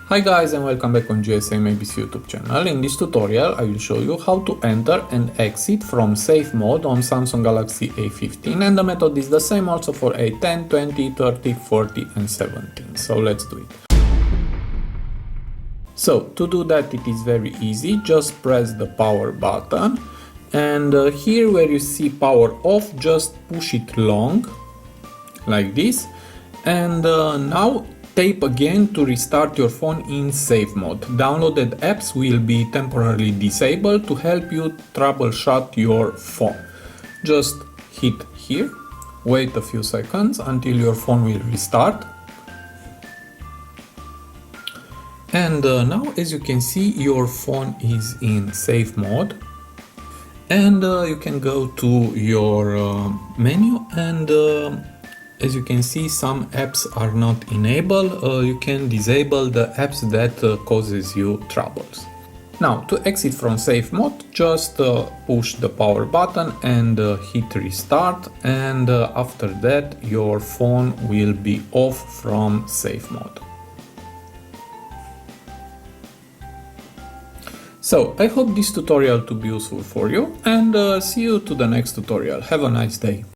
Hi guys and welcome back on GSM-ABC YouTube channel. In this tutorial I will show you how to enter and exit from safe mode on Samsung Galaxy A15, and the method is the same also for A10, 20, 30, 40 and 17. So let's do it. So to do that it is very easy, just press the power button and here where you see power off, just push it long like this, and now tap again to restart your phone in safe mode. Downloaded apps will be temporarily disabled to help you troubleshoot your phone. Just hit here, wait a few seconds until your phone will restart. And now as you can see your phone is in safe mode, and you can go to your menu, and as you can see some apps are not enabled. You can disable the apps that causes you troubles. Now to exit from safe mode, just push the power button and hit restart, and after that your phone will be off from safe mode. So I hope this tutorial to be useful for you, and see you to the next tutorial. Have a nice day.